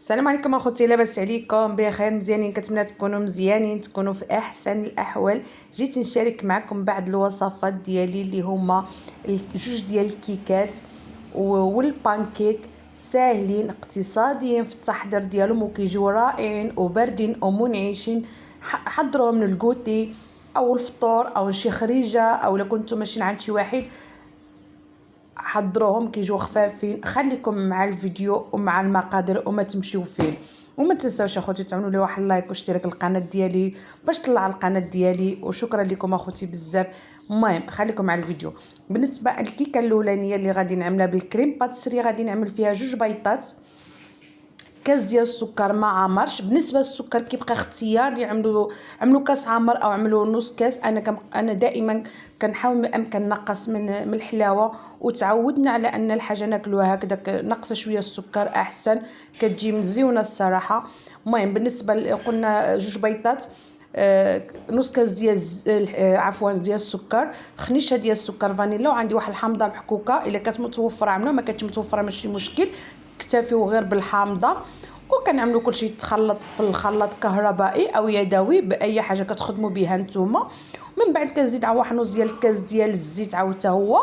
السلام عليكم اخوتي، لاباس عليكم؟ بخير مزيانين؟ كنتمنى تكونوا مزيانين، تكونوا في احسن الاحوال. جيت نشارك معكم بعض الوصفات ديالي اللي هما جوج ديال الكيكات والبانكيك، ساهلين اقتصاديين في التحضير ديالهم وكيجيو رائعين وباردين ومنعشين. حضروهم من الكوتي او الفطور او شي خريجه، او الا كنتو ماشيين عند شي واحد حضروهم كيجيو خفافين. خليكم مع الفيديو ومع المقادير وما تمشيو فين. وما تنساوش اخوتي تعملوا لي واحد اللايك واشتراك القناه ديالي باش تطلع القناه ديالي، وشكرا لكم اخوتي بزاف. المهم خليكم مع الفيديو. بالنسبه للكيكه الاولانيه اللي غادي نعملها بالكريم باتسري، غادي نعمل فيها جوج بيضات، كاس ديال السكر ما عامرش. بالنسبه للسكر كيبقى اختيار، عملوا كاس عامر او عملوا نص كاس. انا دائما كنحاول بامكان نقص من الحلاوه، وتعودنا على ان الحاجه ناكلوها هكذا نقص شويه السكر احسن، كتجي مزيونه الصراحه. المهم بالنسبه قلنا جوج بيضات، نص كاس ديال السكر، خنيشه ديال السكر فانيلا، وعندي واحد الحامضه محكوكه الا كانت متوفره عملوها، ما كانتش متوفره ماشي مشكل، اكتفيو غير بالحامضه. وكنعملوا كلشي يتخلط في الخلاط كهربائي او يدوي باي حاجه كتخدموا بها نتوما. من بعد كنزيد على واحد نص ديال الكاس ديال الزيت عاود حتى هو،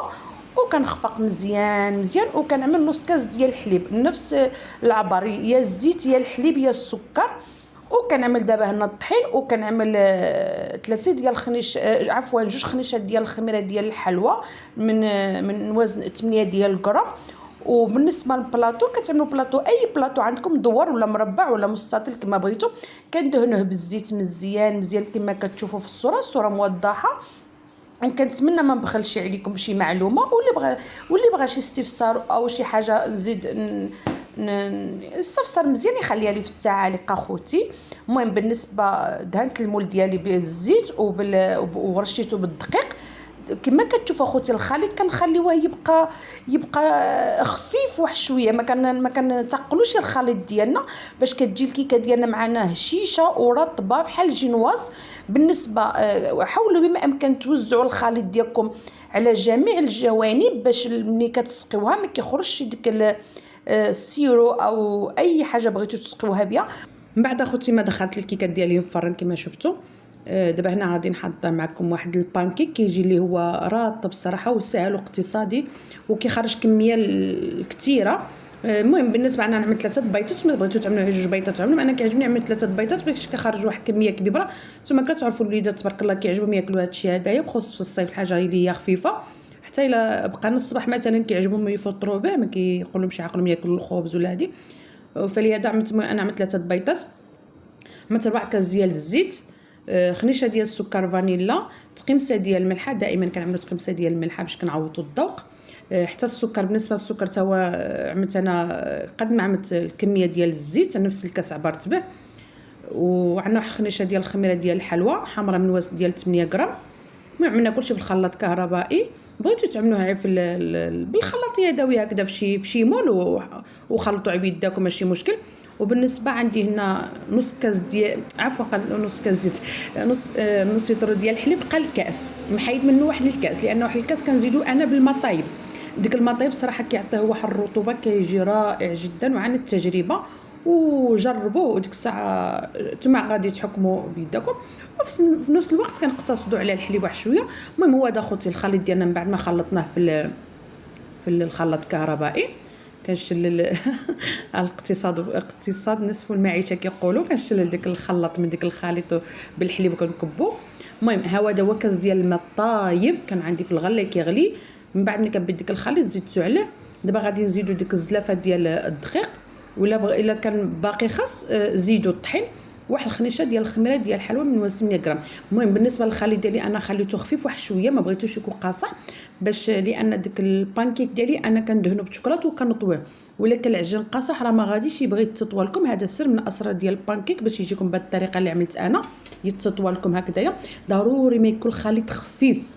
وكنخفق مزيان مزيان، وكنعمل نص كاس ديال الحليب نفس العبار، يا الزيت يا الحليب يا السكر. وكنعمل دابا هنا الطحين، وكنعمل 3 ديال الخنيش، عفوا جوج خنيشات ديال الخميره ديال الحلوى من وزن 8 ديال الغرام. وبالنسبه للبلاطو كتعملوا بلاطو، اي بلاطو عندكم دوار ولا مربع ولا مستطيل كما بغيتو، كندهنوه بالزيت مزيان مزيان كما كتشوفوا في الصوره موضحه. وكنتمنى ما نبخلش عليكم بشي معلومه، واللي بغى شي استفسار او شي حاجه نزيد استفسر مزيان يخليها لي في التعاليق اخوتي. المهم بالنسبه دهنت المول ديالي بالزيت ورشيته بالدقيق كما كتشوفوا اخوتي. الخليط كنخليوه يبقى خفيف واحد شويه، ما كنتقلوش الخليط ديالنا باش كتجي الكيكه ديالنا معنا هشيشه ورطبه بحال الجنواز. بالنسبه حاولوا بما امكن توزعوا الخليط ديالكم على جميع الجوانب باش ملي كتسقيوها ما كيخرجش ديك السيرو او اي حاجه بغيتو تسقيوها بها. من بعد اخوتي ما دخلت الكيكه ديالي الفرن كما شفتوا. دابا هنا غادي نحضر معكم واحد البانكيك كيجي اللي هو رطب الصراحه وسهل واقتصادي وكيخرج كميه كثيره. المهم بالنسبه انا نعمل 3 بيضات، ما بغيتو تعملوا جوج بيضات عملوا، انا كيعجبني نعمل 3 بيضات باش كيخرج واحد كميه كبيره. نتوما كتعرفوا الوليدات تبارك الله كيعجبهم ياكلوا هذا الشيء هدايا، بخصوص في الصيف الحاجه اللي هي خفيفه. حتى الا بقى نص الصباح مثلا كيعجبهم يفطروا به، ما كيقولهمش عقلهم ياكلوا الخبز ولا هذه. فلهذا انا عملت 3 بيضات، عملت 4 كاس ديال الزيت، خنيشه ديال السكر فانيلا، تقيمسه ديال الملحه. دائما كنعملوا تقيمسه ديال الملحه باش كنعوضوا الذوق. حتى السكر، بالنسبه للسكر تا هو عملت انا قد ما عملت الكميه ديال الزيت نفس الكاس عبرت به. وعندنا واحد خنيشه ديال الخميره ديال الحلوى حمراء من وزن ديال 8 غرام. عملنا كلشي في الخلاط كهربائي. بغيتو تعملوها في بالخلاط يدوي هكذا في شي مول وخلطوا بيداكم ماشي مشكل. وبالنسبه عندي هنا نص كاس ديال نص كاس زيت، نص لتر ديال الحليب قال الكاس، محيد منه واحد الكاس لانه واحد الكاس كنزيدو انا بالمطايب. ديك المطايب صراحه كيعطيه واحد الرطوبه كيجي رائع جدا، وعن التجربه وجربوه وديك الساعه نتوما غادي تحكموا بيدكم. وفي نفس الوقت كنقتصدوا على الحليب واحد شويه. المهم هو هذا خوتي الخليط ديالنا من بعد ما خلطناه في الخلاط الكهربائي. كنشل اقتصاد نصف المعيشه كيقولوا، كنشل ديك الخلاط من ديك الخليط بالحليب وكنكبو. المهم هذا هو كاس ديال الماء طايب كان عندي في الغله كيغلي. من بعد ملي كنبد ديك الخليط زيدتو عليه. دابا غادي نزيدو ديك الزلافه ديال الدقيق، ولا الا كان باقي خاص زيدوا الطحين، واحد الخنيشه ديال الخميره ديال الحلوى من وزن 8 غرام. المهم بالنسبه للخليط ديالي انا خليته خفيف واحد شويه، ما بغيتوش يكون قاصح باش لان ديك البانكيك ديالي انا كندهنو بالشوكولاط وكنطويه، ولكن العجين قاصح راه ما غاديش يبغي يتطوى لكم. هذا السر من اسرار ديال البانكيك باش يجيكم بهذه الطريقه اللي عملت انا يتطوى لكم هكذايا. ضروري ما يكون الخليط خفيف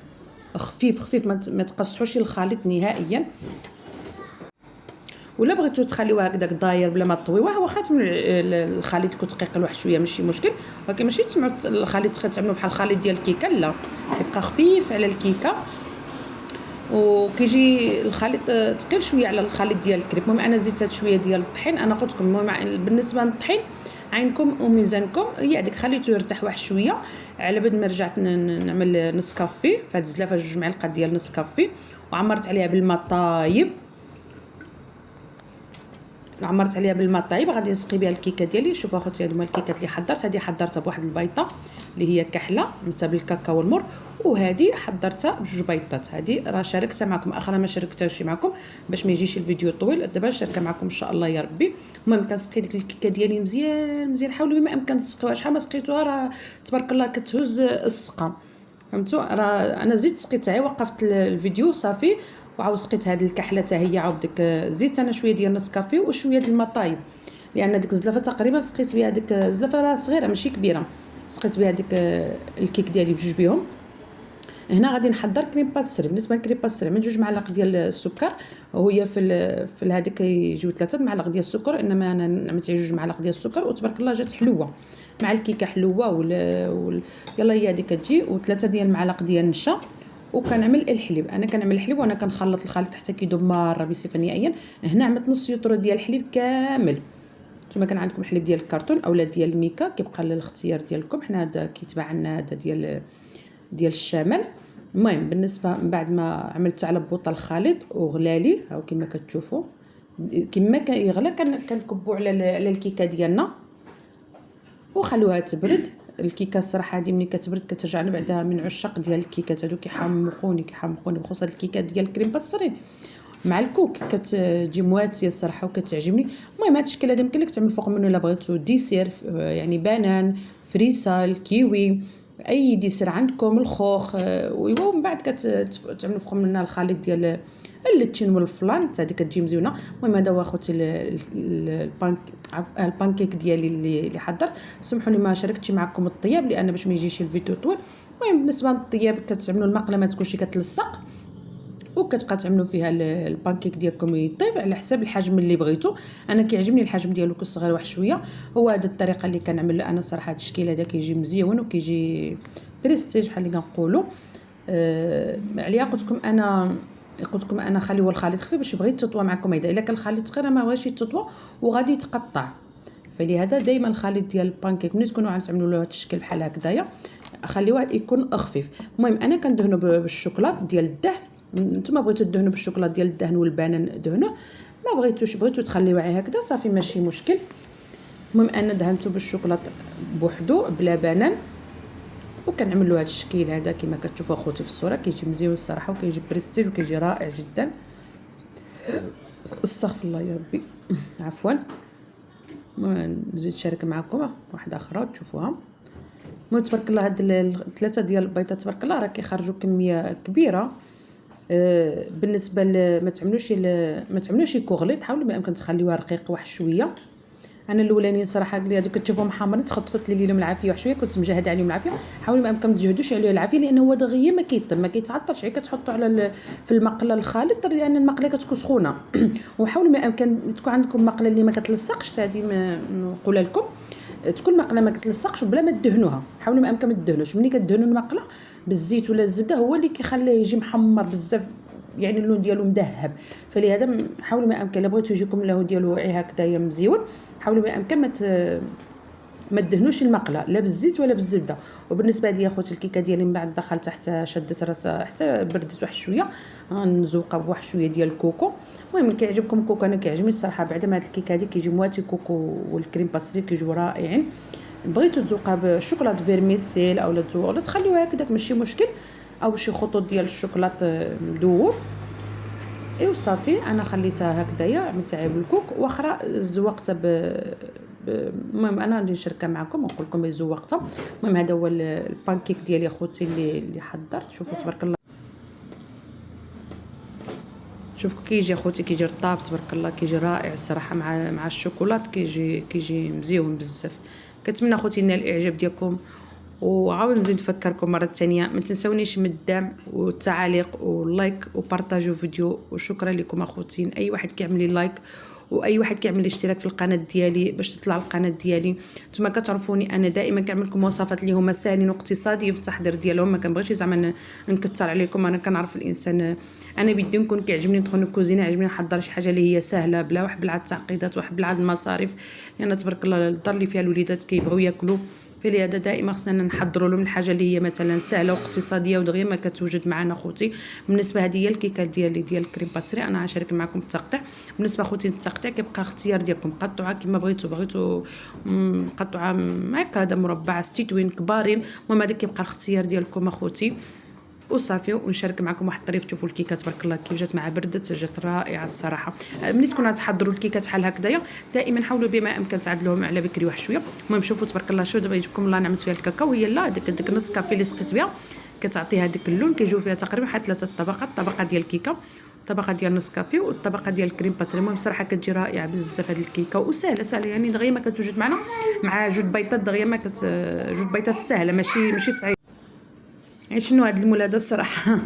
خفيف خفيف، ما تقصحوش الخليط نهائيا. ولا بغيتو تخليوه هكذاك داير بلا ما تطويوه، واخا الخليط يكون ثقيل واحد شويه ماشي مشكل، ولكن ماشي تسمعوا الخليط تعملوا بحال الخليط ديال الكيكه، لا يبقى خفيف على الكيكه. وكيجي الخليط ثقيل شويه على الخليط ديال الكريب. المهم انا زدت هاد شويه ديال الطحين. انا قلت لكم المهم بالنسبه للطحين عينكم وميزانكم، هي هذيك خليته يرتاح واحد شويه على بد ما رجعت نعمل نسكافي. فهاد الزلافه 2 معالق ديال نسكافي، وعمرت عليها بالماء طايب. عمرت عليها بالماء طايب. غادي نسقي بها الكيكه ديالي. شوفوا اخوتي هادو هما الكيكات اللي حضرت. هذه حضرتها بواحد البيضه اللي هي كحله متا بالكاكاو والمر، وهذه حضرتها بجوج بيضات. هذه راه شاركتها معكم، اخرى ما شاركتهاش معكم باش ما يجيش الفيديو طويل. دابا نشاركها معكم ان شاء الله يا ربي. المهم كنسقي ديك الكيكه ديالي مزيان مزيان. حاولوا بما امكن تسقيوها، شحال ما سقيتوها راه تبارك الله كتهز السقا. فهمتوا؟ راه انا زيد سقيتها، وقفت الفيديو صافي وعاود سقيت هذه الكحله حتى هي. عاود ديك زيت انا شويه ديال نسكافي وشويه ديال الماء طايب، لان ديك الزلافه تقريبا سقيت بها. ديك الزلافه راه صغيره ماشي كبيره، سقيت بها ديك الكيك ديالي بجوج بهم. هنا غادي نحضر كريم باسري. بالنسبه لكريم باسري من 2 معالق ديال السكر، وهي في هذيك كيجيو 3 معالق ديال السكر، انما انا عملت 2 معالق ديال السكر وتبارك الله جات حلوه مع الكيكه حلوه. يلا هي هذه كتجي. و3 ديال المعالق ديال النشا. وكنعمل الحليب. انا كنعمل الحليب وانا كنخلط الخليط حتى كيذوب مره بصفه نهائيا. هنا عملت نص يطرو ديال الحليب كامل. نتوما كان عندكم الحليب ديال الكرتون اولا ديال الميكا، كيبقى للاختيار ديالكم. حنا هذا كيتباع عندنا هذا ديال الشمال. المهم بالنسبه من بعد ما عملت على بوطه الخليط وغلالي هاو كما كتشوفوا، كما كيغلى كنكبوا على الكيكه ديالنا وخلوها تبرد. الكيكه الصراحه هذه ملي كتبرد كترجعنا بعدا من عشاق ديال الكيكات هادو. كيحمقوني بخصوص الكيكه ديال الكريم باسري مع الكوك كتجي مواتيه الصراحه وكتعجبني. المهم هذا الشكل هذا يمكن لك تعمل فوق منه الا بغيتو ديسير، يعني بانان، فريسه، الكيوي، اي ديسير عندكم، الخوخ. ومن بعد كتعملوا فوق منها الخليط ديال اللتين والفلان حتى هذه كتجي مزيونه. المهم هذا هو اخوتي البانكيك ديالي اللي حضرت. سمحوا لي ما شاركتش معكم الطياب لان باش ما يجيش الفيديو طويل. المهم بالنسبه للطياب كتعملوا المقله ما تكونش كتلصق، وكتبقى تعملوا فيها البانكيك ديالكم يطيب على حساب الحجم اللي بغيتو. انا كيعجبني الحجم ديالو صغير واحد شويه. هو هذه الطريقه اللي كنعمل انا صراحه. هذا الشكل هذا كيجي مزيون وكيجي بريستيج بحال اللي كنقولوا. عليا قلت لكم انا خليوا الخليط خفيف باش بغيت تطوى معكم. الا كان الخليط ثقيل ما بغيتش يتطوى وغادي يتقطع. فلهذا دائما الخليط ديال البانكيك ملي تكونوا غتعملوا له هذا الشكل بحال هكذايا خليوه يكون خفيف. المهم انا كندهنوا بالشوكولاط ديال الدهن. نتوما بغيتو تدهنوا بالشوكولاط ديال الدهن والبنان دهنوه، ما بغيتو تخليوه هكذا صافي ماشي مشكل. المهم انا دهنته بالشوكولاط بوحدو بلا بنان، وكنعملوا هذا الشكل هذا كما كتشوفوا اخوتي في الصوره. كيجي مزيون الصراحه وكيجي بريستيج وكيجي رائع جدا. استغفر الله يا ربي عفوا. نزيد نشارك معكم واحده اخرى تشوفوها. المهم تبارك الله هاد 3 ديال البيضات تبارك الله راه كيخرجوا كميه كبيره. بالنسبه ما تعملوش كوغلي، تحاولوا ما يمكن تخليوها رقيق واحد شويه. انا الاولانيين صراحه قال لي هذوك كتشوفهم محمرين تخطفت لي لهم العافيه واحد شويه، كنت مجهده عليهم العافيه. حاولوا ما يمكن ما تجهدوش عليه العافيه لانه هو دغيا ما كيطيب ما كيتعطرش. غير كتحطوا على في المقله الخليط لان المقله كتكون سخونه. وحاولوا ما يمكن تكون عندكم مقله اللي ما كتلصقش. هذه نقول لكم تكون مقله ما كتلصقش وبلا ما تدهنوها. حاولوا ما امكن ما تدهنوش. ملي كدهنوا المقله بالزيت ولا الزبده هو اللي كيخليه يجي محمر بزاف، يعني اللون ديالو مذهب. فلهذا حاولوا ما امكن الا بغيتو يجيكم اللون ديالو واعي هكذايا مزيون، حاولوا ما امكن ما تدهنوش المقله لا بالزيت ولا بالزبده. وبالنسبه لي اخوتي الكيكه ديالي من بعد دخلت حتى شدت راسها حتى بردت واحد شويه، نزوقها بواحد شويه ديال الكوكو. المهم كيعجبكم الكوكو انا كيعجبني الصراحه. بعد ما هاد الكيكه هذه كيجي مواتي كوكو والكريم باسري كيجيو رائعين. بغيتو تزوقها بالشوكولاط فيرميسيل اولا ولا تخليوها هكذاك ماشي مشكل، او شي خطوط ديال الشوكولاط مذوب. ايوا صافي انا خليتها هكذايا عملتها بالكوك واخرى زوقتها المهم انا غادي نشاركها معكم ونقول لكم زوقتها. المهم هذا هو البانكيك ديالي اخوتي اللي حضرت. شوفوا تبارك الله، شوفوا كيجي اخوتي كيجي رطاب تبارك الله، كيجي رائع الصراحه مع الشوكولاط كيجي مزيون بزاف. كنتمنى اخوتي نال الاعجاب ديالكم، وعاود نزيد نفكركم مره ثانيه ما تنسونيش من الدعم والتعاليق واللايك وبارطاجيو فيديو. وشكرا لكم اخوتي اي واحد كيعمل لي لايك واي واحد كيعمل الاشتراك في القناه ديالي باش تطلع القناه ديالي. نتوما كتعرفوني انا دائما كنعمل لكم وصفات اللي هما ساهلين واقتصاديين في التحضير ديالهم، ما كنبغيش زعما نكثر عليكم. انا كنعرف الانسان، انا بدي نكون كيعجبني ندخل الكوزينه، عجبني نحضر شي حاجه اللي هي سهله بلا واحد بلا التعقيدات واحد بلا المصاريف، لان تبارك الله الدار اللي فيها الوليدات كيبغيو ياكلوا، فلهذا دائما خصنا نحضروا لهم الحاجه اللي هي مثلا سهله واقتصاديه ودغيا ما كتوجد معنا خوتي. بالنسبه هذه هي الكيكه ديالي ديال الكريم باسري، انا غنشارك معكم التقطيع. بالنسبه خوتي التقطيع كيبقى اختيار ديالكم، قطعوها كما بغيتو قطعوها هكا هذا مربع ستيتوين كبارين، المهم هذا كيبقى الاختيار ديالكم اخوتي وصافي. ونشارك معكم واحد الطريف، تشوفوا الكيكه تبارك الله كيف جات مع بردت، جات رائعه الصراحه. ملي تكونوا تحضروا الكيكات بحال هكذايا دائما حاولوا بما امكن تعدلوهم على بكري واحد شويه. المهم شوفوا تبارك الله، شو دابا يجيكم الله نعمت فيها الكاكاو، هي لا ديك نص كافي اللي سقيت بها كتعطي هذاك اللون، كيجيو فيها تقريبا واحد 3 طبقات، طبقه ديال الكيكه، طبقه ديال نسكافيه، والطبقه ديال الكريم باسري. المهم صراحه كتجي رائعه بزاف هذه الكيكه وسهله سهله، يعني دغيا ما كتوجد معنا مع جوج بيضات دغيا ما جوج بيضات سهله ماشي صعيب. شنو هاد المول هذا الصراحه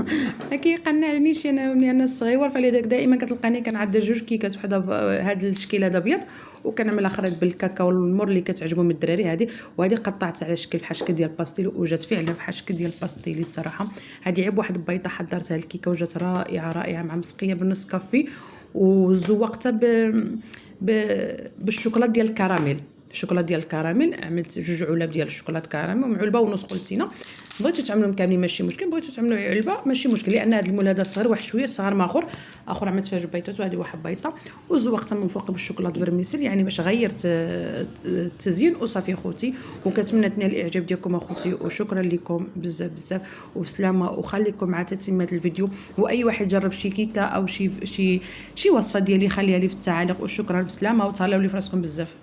ما كيقنعنيش انا صغيور، فلذلك دائما كتلقاني كنعدل جوج كيكات، وحده بهذا الشكل هذا ابيض وكنعمل اخرى بالكاكاو والمر اللي كتعجبهم الدراري هذه، وهذه قطعت على شكل بحال شكل ديال الباستيل وجات فعلا بحال شكل ديال الباستيل الصراحه. هذه عيب واحد البيضه حضرتها الكيكه وجات رائعه مع مسقيه بالنص كافي، وزوقتها بالشوكولاط ديال الكراميل، الشوكولاط ديال الكراميل. عملت جوج علب ديال الشوكولاط كراميل ومعلبه ونص قلتينا. بغيتو تعملوهم كاملين ماشي مشكل، بغيتو تعملوا علبه ماشي مشكل، لان هذا المول هذا صغير واحد شويه صغار ما اخر عملت فيها جوج بيضات وهذه واحد بيضه، وزوقتها من فوق بالشوكولاط فيرميسيل يعني باش غيرت التزيين وصافي خوتي. وكنتمنى تنال الاعجاب ديالكم اخوتي، وشكرا لكم بزاف وبسلامه، وخليكم مع تتمه الفيديو. واي واحد جرب شي كيكه او شي وصفه ديالي خليها لي في التعاليق، وشكرا بسلامه وتهلاو لي فراسكم بزاف.